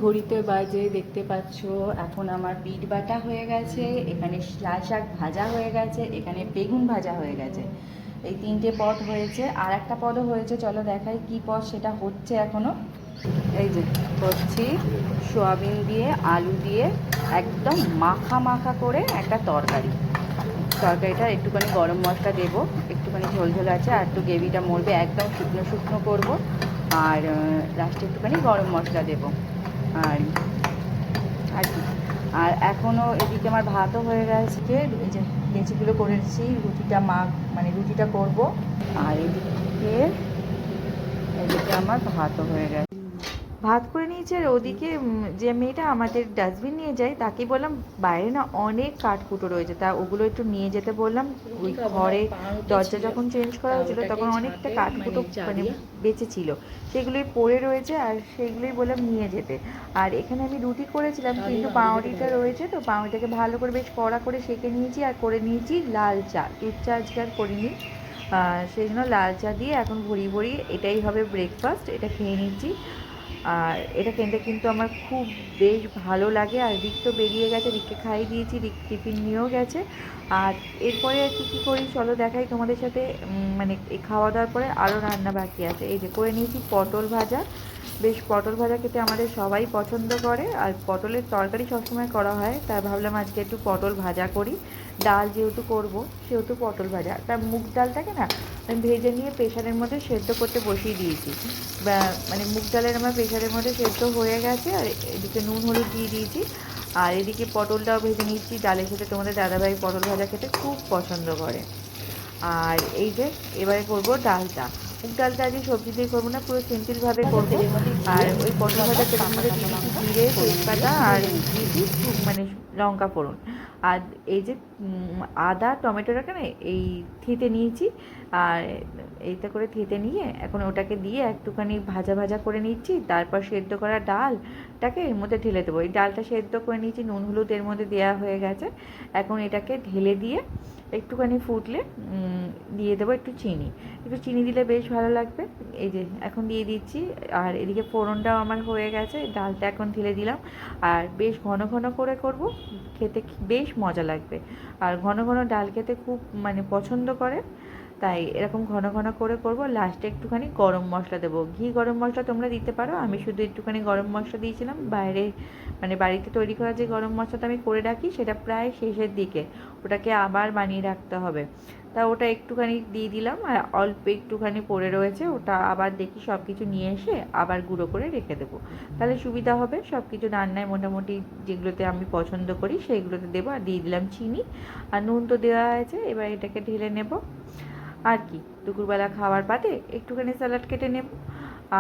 ঘড়িতে বাজে দেখতে পাচ্ছ এখন আমার বিট বাটা হয়ে গেছে, এখানে লাল শাক ভাজা হয়ে গেছে, এখানে বেগুন ভাজা হয়ে গেছে। এই তিনটে পদ হয়েছে, আর একটা পদও হয়েছে, চলো দেখাই কি পদ সেটা হচ্ছে এখনও। এই যে করছি সোয়াবিন দিয়ে আলু দিয়ে একদম মাখা মাখা করে একটা তরকারি। তরকারিটা একটুখানি গরম মশলা দেবো, একটুখানি ঝোলঝোল আছে, আর একটু গ্রেভিটা মরবে, একদম শুকনো শুকনো করবো। আর লাস্টে একটুখানি গরম মশলা দেবো। আর আর কি, আর এখনও এদিকে আমার ভাতও হয়ে গেছে, এই যে লেচিগুলো করেছি, রুটিটা মানে রুটিটা করব। আর এদিকে আমার ভাতও হয়ে গেছে, ভাত করে নিয়েছি। আর ওদিকে যে মেয়েটা আমাদের ডাস্টবিন নিয়ে যায় তাকে বললাম বাইরে না অনেক কাঠকুটো রয়েছে, তা ওগুলো একটু নিয়ে যেতে বললাম। ওই ঘরে দরজা যখন চেঞ্জ করা হয়েছিল তখন অনেকটা কাঠকুটো মানে বেঁচে ছিল, সেগুলোই পড়ে রয়েছে, আর সেগুলোই বললাম নিয়ে যেতে। আর এখানে আমি রুটি করেছিলাম, কিন্তু পাউরুটিটা রয়েছে, তো পাউরুটিটাকে ভালো করে বেশ কড়া করে সেঁকে নিয়েছি। আর করে নিয়েছি লাল চা, দুধ চা আজকে আর করিনি, সেই জন্য লাল চা দিয়ে এখন ভরি ভরি এটাই হবে ব্রেকফাস্ট, এটা খেয়ে নিচ্ছি। আর এটা খেতে কিন্তু আমার খুব বেশ ভালো লাগে। আর রিক তো বেরিয়ে গেছে, রিককে খাইয়ে দিয়েছি, রিক টিফিন নিয়েও গেছে। আর এরপরে আর কী করি চলো দেখাই তোমাদের সাথে। মানে এই খাওয়া দাওয়ার পরে আরও রান্না বাকি আছে। এই যে করে নিয়েছি পটল ভাজা, বেশ পটল ভাজা খেতে আমাদের সবাই পছন্দ করে, আর পটলের তরকারি সবসময় করা হয়, তাই ভাবলাম আজকে একটু পটল ভাজা করি। ডাল যেহেতু করব সেহেতু পটল ভাজা, তার মুগ ডালটাকে না আমি ভেজে নিয়ে প্রেশারের মধ্যে সেদ্ধ করতে বসিয়ে দিয়েছি। মানে মুগ ডালের আমার প্রেশারের মধ্যে সেদ্ধ হয়ে গেছে, আর এদিকে নুন হলুদ দিয়ে দিয়েছি। আর এদিকে পটলটাও ভেজে নিচ্ছি ডালের সাথে, তোমাদের দাদাভাই পটল ভাজা খেতে খুব পছন্দ করে। আর এই যে এবারে করবো ডালটা, মুগ ডালটা আজকে সবজি দিয়ে করবো না, পুরো সিম্পলভাবে করবো। আর ওই পটল ভাজা তেলের মধ্যে দিয়েছি জিরে তেজপাতা, আর দিয়েছি মানে লঙ্কা ফোড়ন। আর এই যে আদা টমেটোটাকে না এই থেঁতে নিয়েছি, আর এইটা করে থেঁতে নিয়ে এখন ওটাকে দিয়ে একটুখানি ভাজা ভাজা করে নিচ্ছি। তারপর সেদ্ধ করা ডালটাকে এর মধ্যে ঢেলে দেবো। এই ডালটা সেদ্ধ করে নিয়েছি, নুন হলুদ এর মধ্যে দেওয়া হয়ে গেছে। এখন এটাকে ঢেলে দিয়ে একটুখানি ফুটলে দিয়ে দেবো একটু চিনি দিলে বেশ ভালো লাগবে। এই যে এখন দিয়ে দিচ্ছি। আর এদিকে ফোড়নটাও আমার হয়ে গেছে, ডালটা এখন ঢেলে দিলাম। আর বেশ ঘন ঘন করে করব, খেতে বেশ মজা লাগবে। আর ঘন ঘন ডাল খেতে খুব মানে পছন্দ করে, তাই এরকম ঘন ঘন করে করব। লাস্টে একটুখানি গরম মশলা দেবো, ঘি গরম মশলা তোমরা দিতে পারো, আমি শুধু একটুখানি গরম মশলা দিয়েছিলাম। বাইরে মানে বাড়িতে তৈরি করা যে গরম মশলাটা আমি করে রাখি সেটা প্রায় শেষের দিকে, ওটাকে আবার বানিয়ে রাখতে হবে, তা ওটা একটুখানি দিয়ে দিলাম। আর অল্প একটুখানি পড়ে রয়েছে, ওটা আবার দেখি সব কিছু নিয়ে এসে আবার গুঁড়ো করে রেখে দেবো, তাহলে সুবিধা হবে। সব কিছু রান্নায় মোটামুটি যেগুলোতে আমি পছন্দ করি সেইগুলোতে দেবো। আর দিয়ে দিলাম চিনি, আর নুন তো দেওয়া হয়েছে, এবার এটাকে ঢেলে নেব। আর কি, দুপুরবেলা খাওয়ার পাতে একটুখানি স্যালাড কেটে নেব।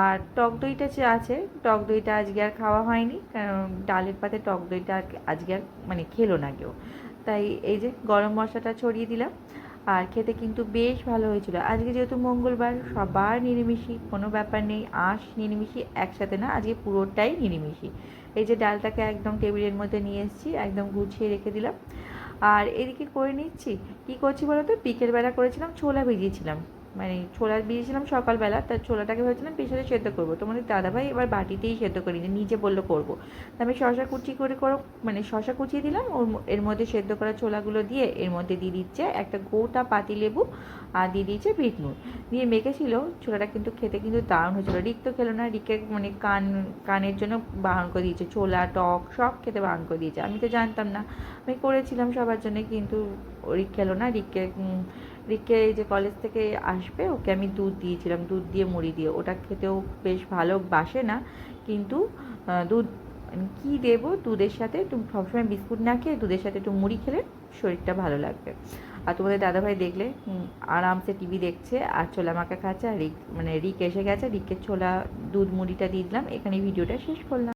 আর টক দইটা আছে, টক দইটা আজকে আর খাওয়া হয়নি, কারণ ডালের পাতে টক দইটা আজকে আর মানে খেলো না কেউ, তাই এই যে গরম মশলাটা ছড়িয়ে দিলাম। আর খেতে কিন্তু বেশ ভালো হয়েছিল। আজকে যেহেতু মঙ্গলবার, সবার নিরামিষই, কোনো ব্যাপার নেই, আঁশ নিরামিষই একসাথে না, আজকে পুরোটাই নিরামিষই। এই যে ডালটাকে একদম টেবিলের মধ্যে নিয়ে এসেছি, একদম গুছিয়ে রেখে দিলাম। আর এদিকে করে নিচ্ছি, কী করছি বলো তো, বিকেলবেলা করেছিলাম ছোলা ভিজিয়েছিলাম, মানে ছোলা ভিজিয়েছিলাম সকালবেলা, তার ছোলাটাকে ভেবেছিলাম প্রেশারে সেদ্ধ করবো। তোমাদের দাদাভাই এবার বাটিতেই সেদ্ধ করে নিজে বললো করবো, তা আমি শশা কুচি করে মানে শশা কুচিয়ে দিলাম, এর মধ্যে সেদ্ধ করা ছোলাগুলো দিয়ে এর মধ্যে দিয়ে দিচ্ছে একটা গোটা পাতিলেবু, আর দিয়ে দিয়েছে বিট নুন দিয়ে মেখেছিল। ছোলাটা কিন্তু খেতে কিন্তু দারুণ হয়েছিল। রিক তো খেলো না, রিকে মানে কানের জন্য বারণ করে দিয়েছে, ছোলা টক সব খেতে বারণ করে দিয়েছে। আমি তো জানতাম না, আমি করেছিলাম সবার জন্য, কিন্তু রিক খেলো না। রিককে এই যে কলেজ থেকে আসবে, ওকে আমি দুধ দিয়েছিলাম, দুধ দিয়ে মুড়ি দিয়ে, ওটা খেতেও বেশ ভালোবাসে না, কিন্তু দুধ কী দেবো, দুধের সাথে একটু সবসময় বিস্কুট না খেয়ে দুধের সাথে একটু মুড়ি খেলে শরীরটা ভালো লাগবে। আর তোমাদের দাদাভাই দেখলে আরামসে টিভি দেখছে আর ছোলা মাখা খাচ্ছে। আর রিক এসে গেছে, রিককে ছোলা দুধ মুড়িটা দিয়ে দিলাম। এখানে ভিডিওটা শেষ করলাম।